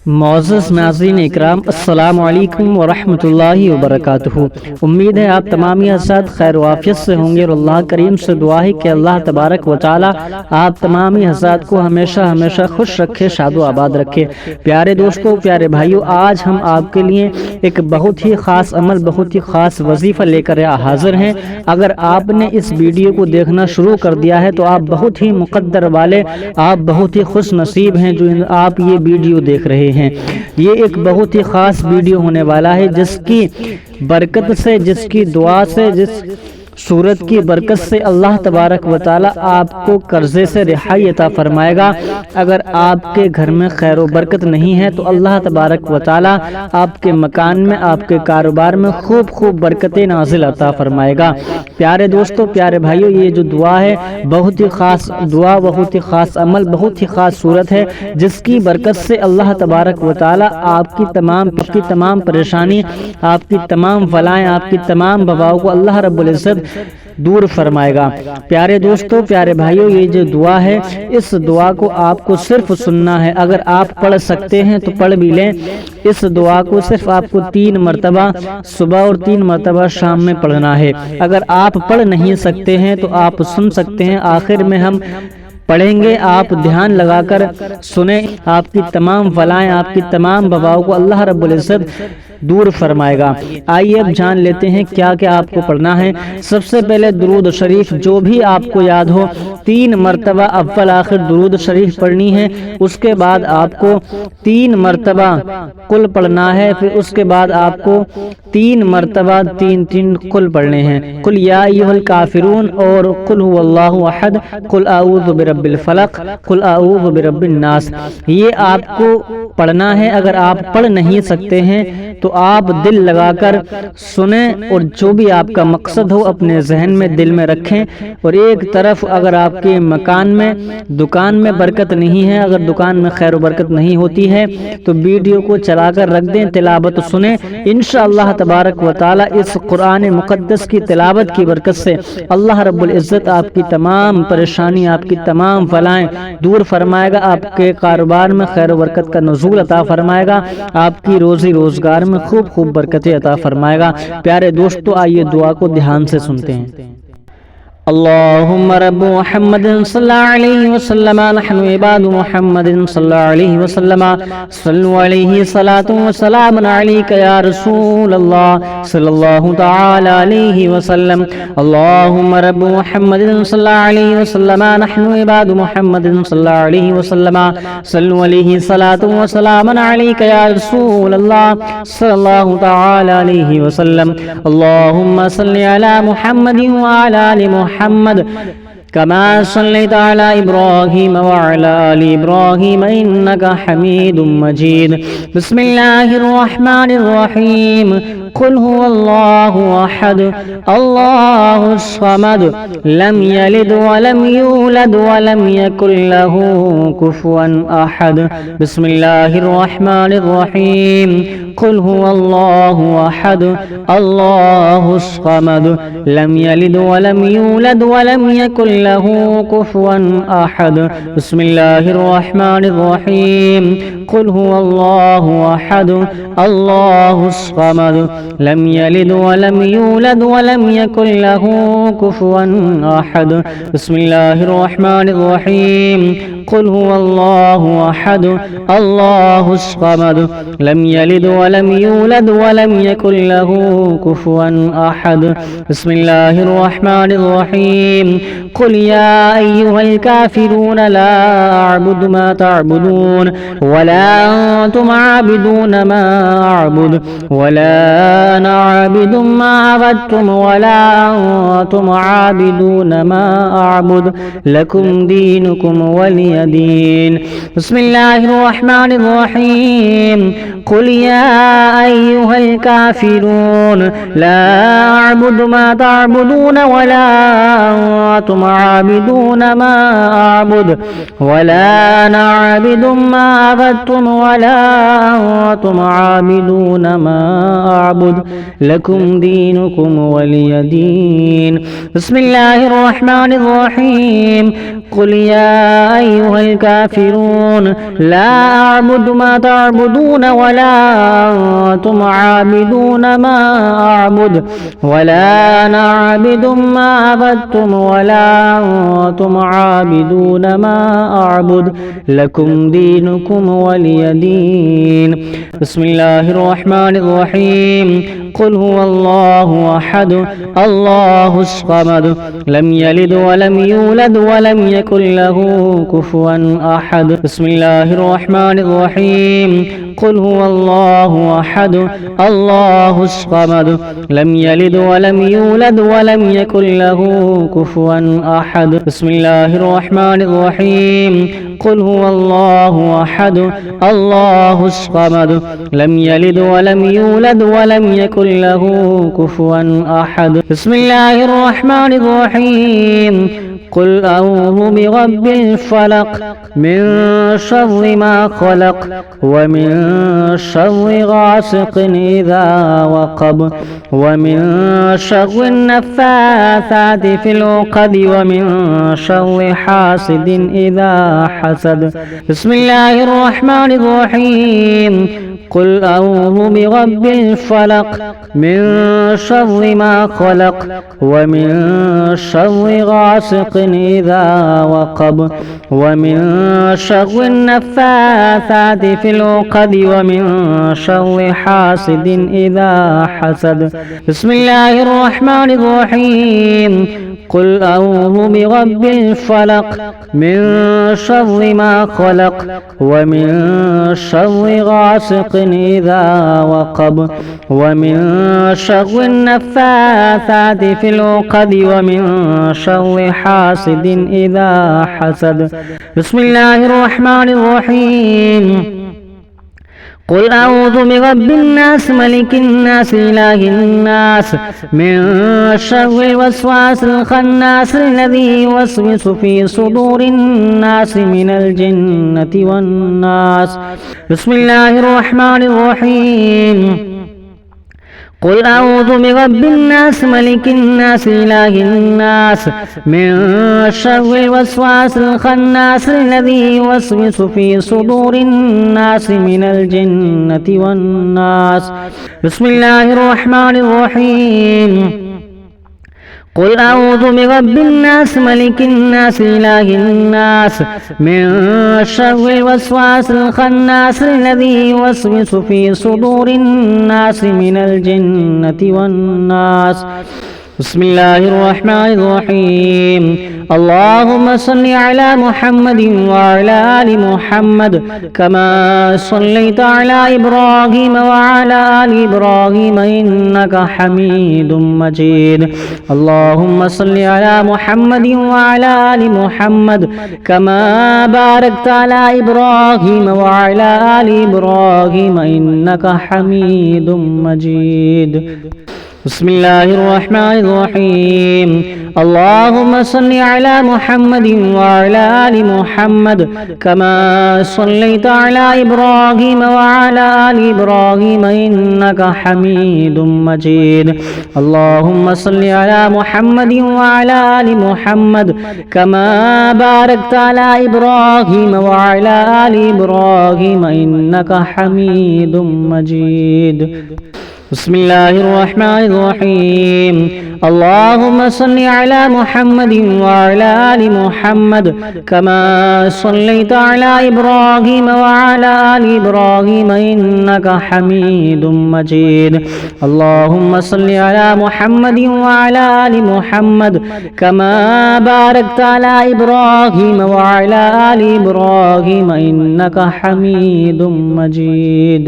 معزز ناظرین اکرام، السلام علیکم ورحمۃ اللہ وبرکاتہ۔ امید ہے آپ تمامی حضرات خیر و عافیت سے ہوں گے اور اللہ کریم سے دعا ہے کہ اللہ تبارک و تعالی آپ تمامی حضرات کو ہمیشہ خوش رکھے، شاد و آباد رکھے۔ پیارے دوستو، پیارے بھائیو، آج ہم آپ کے لیے ایک بہت ہی خاص عمل، بہت ہی خاص وظیفہ لے کر حاضر ہیں۔ اگر آپ نے اس ویڈیو کو دیکھنا شروع کر دیا ہے تو آپ بہت ہی مقدر والے، آپ بہت ہی خوش نصیب ہیں جو آپ یہ ویڈیو دیکھ رہے ہیں۔ یہ ایک بہت ہی خاص ویڈیو ہونے والا ہے، جس کی برکت سے، جس کی دعا سے، جس سورت کی برکت سے اللہ تبارک و تعالی آپ کو قرضے سے رہائی عطا فرمائے گا۔ اگر آپ کے گھر میں خیر و برکت نہیں ہے تو اللہ تبارک و تعالی آپ کے مکان میں، آپ کے کاروبار میں خوب برکتیں نازل عطا فرمائے گا۔ پیارے دوستو، پیارے بھائیو، یہ جو دعا ہے بہت ہی خاص دعا، بہت ہی خاص عمل، بہت ہی خاص صورت ہے، جس کی برکت سے اللہ تبارک و تعالی آپ کی تمام پریشانی، آپ کی تمام بلائیں، آپ کی تمام وباؤں کو اللہ رب العزت دور فرمائے گا۔ پیارے دوستو، پیارے بھائیو، یہ جو دعا ہے، اس دعا کو آپ کو صرف سننا ہے۔ اگر آپ پڑھ سکتے ہیں تو پڑھ بھی لیں۔ اس دعا کو صرف آپ کو 3 مرتبہ صبح اور 3 مرتبہ شام میں پڑھنا ہے۔ اگر آپ پڑھ نہیں سکتے ہیں تو آپ سن سکتے ہیں، آخر میں ہم پڑھیں گے، آپ دھیان لگا کر سنیں۔ آپ کی تمام بلائیں، آپ کی تمام وباؤں کو اللہ رب العزت دور فرمائے گا۔ آئیے اب جان لیتے ہیں کیا کیا آپ کو پڑھنا ہے۔ سب سے پہلے درود شریف جو بھی آپ کو یاد ہو 3 مرتبہ اول آخر درود شریف پڑھنی ہے۔ اس کے بعد آپ کو 3 مرتبہ قل پڑھنا ہے، پھر اس کے بعد آپ کو 3 مرتبہ 3 قل پڑھنے ہیں۔ قل یا ایھا الکافرون اور قل ھو اللہ احد، قل اعوذ برب الفلق، قل اعوذ برب الناس، یہ آپ کو پڑھنا ہے۔ اگر آپ پڑھ نہیں سکتے ہیں تو آپ دل لگا کر سنیں اور جو بھی آپ کا مقصد ہو اپنے ذہن میں، دل میں رکھیں۔ اور ایک طرف اگر آپ کے مکان میں، دکان میں برکت نہیں ہے، اگر دکان میں خیر و برکت نہیں ہوتی ہے تو ویڈیو کو چلا کر رکھ دیں، تلاوت سنیں۔ انشاءاللہ تبارک و تعالی اس قرآن مقدس کی تلاوت کی برکت سے اللہ رب العزت آپ کی تمام پریشانی، آپ کی تمام بلائیں دور فرمائے گا، آپ کے کاروبار میں خیر و برکت کا نزول عطا فرمائے گا، آپ کی روزی روزگار میں خوب برکتیں عطا فرمائے گا۔ پیارے دوستو، آئیے دعا کو دھیان سے سنتے ہیں۔ اللہم رب محمد صلی اللہ علیہ وسلم، نحن عباد محمد صلی اللہ علیہ وسلم، صلو علیہ صلاۃ و سلام علیک یا رسول اللہ صلی اللہ تعالی علیہ وسلم۔ اللہم رب محمد صلی اللہ علیہ وسلم، نحن عباد محمد صلی اللہ علیہ وسلم، صلو علیہ صلاۃ و سلام علیک یا رسول اللہ صلی اللہ تعالی علیہ وسلم۔ اللہم صلی علی محمد وعلی آل محمد كما صليت على إبراهيم وعلى آل إبراهيم إنك حميد مجيد۔ بسم الله الرحمن الرحيم۔ قل هو الله أحد الله الصمد لم يلد ولم يولد ولم يكن له كفوا أحد۔ بسم الله الرحمن الرحيم۔ قل هو الله أحد الله الصمد لم يلد ولم يولد ولم يكن له كفوا أحد۔ بسم الله الرحمن الرحيم۔ قل هو الله أحد الله الصمد لم يلد ولم يولد ولم يكن له كفوا أحد۔ بسم الله الرحمن الرحيم۔ قل هو الله أحد الله الصمد لم يلد ولم يولد ولم يكن له كفوا أحد۔ بسم الله الرحمن الرحيم۔ قل يا أيها الكافرون لا أعبد ما تعبدون ولا أنتم عابدون ما أعبد ولا أنا عابد ما عبدتم ولا أنتم عابدون ما أعبد لكم دينكم ولي دين۔ بسم الله الرحمن الرحيم۔ قل يا أيها الكافرون لا أعبد ما تعبدون ولا أنتم عابدون ما أعبد ولا أنا عابد ما عبدتم ولا أنتم عابدون ما أعبد لكم دينكم ولي دين. بسم الله الرحمن الرحيم. قل يا أيها الكافرون لا أعبد ما تعبدون ولا أنتم عابدون ما أعبد ولا أنا عابد ما عبدتم ولا أنتم عابدون ما أعبد لكم دينكم ولي دين. بسم الله الرحمن الرحيم. قل هو الله أحد الله الصمد لم يلد ولم يولد ولم يكن له كفوا أحد. بسم الله الرحمن الرحيم. قل هو الله أحد الله الصمد لم يلد ولم يولد ولم يكن له كفوا أحد. بسم الله الرحمن الرحيم. قل هو الله أحد الله الصمد لم يلد ولم يولد ولم يكن له كفوا أحد. بسم الله الرحمن الرحيم. قل أعوذ برب الفلق من شر ما خلق ومن شر غاسق إذا وقب ومن شر النفاثات في العقد ومن شر حاسد إذا حسد. بسم الله الرحمن الرحيم. قل أعوذ برب الفلق من شر ما خلق ومن شر غاسق إذا وقب ومن شر النفاثات في العقد ومن شر حاسد إذا حسد. بسم الله الرحمن الرحيم. قل أعوذ برب الفلق من شر ما خلق ومن شر غاسق إذا وقب ومن شر النفاثات في العقد ومن شر حاسد إذا حسد. بسم الله الرحمن الرحيم. قل أعوذ برب الناس ملك الناس إله الناس من شر الوسواس الخناس الذي يوسوس في صدور الناس من الجنة والناس. بسم الله الرحمن الرحيم. قل أعوذ برب الناس ملك الناس إله الناس من شر الوسواس الخناس الذي يوسوس في صدور الناس من الجنة والناس. بسم الله الرحمن الرحيم. قل أعوذ برب الناس ملك الناس إله الناس من شر الوسواس الخناس الذي يوسوس في صدور الناس من الجنة والناس. بسم الله الرحمن الرحيم. اللهم صل على محمد وعلى آل محمد كما صليت على إبراهيم وعلى آل إبراهيم إنك حميد مجيد. اللهم صل على محمد وعلى آل محمد كما باركت على إبراهيم وعلى آل إبراهيم إنك حميد مجيد. بسم الله الرحمن الرحيم. اللهم صل على محمد وعلى آل محمد كما صليت على إبراهيم وعلى آل إبراهيم إنك حميد مجيد. اللهم صل على محمد وعلى آل محمد كما باركت على إبراهيم وعلى آل إبراهيم إنك حميد مجيد. بسم الله الرحمن الرحيم. اللهم صل على محمد وعلى آل محمد كما صليت على إبراهيم وعلى آل إبراهيم إنك حميد مجيد. اللهم صل على محمد وعلى آل محمد كما باركت على إبراهيم وعلى آل إبراهيم إنك حميد مجيد.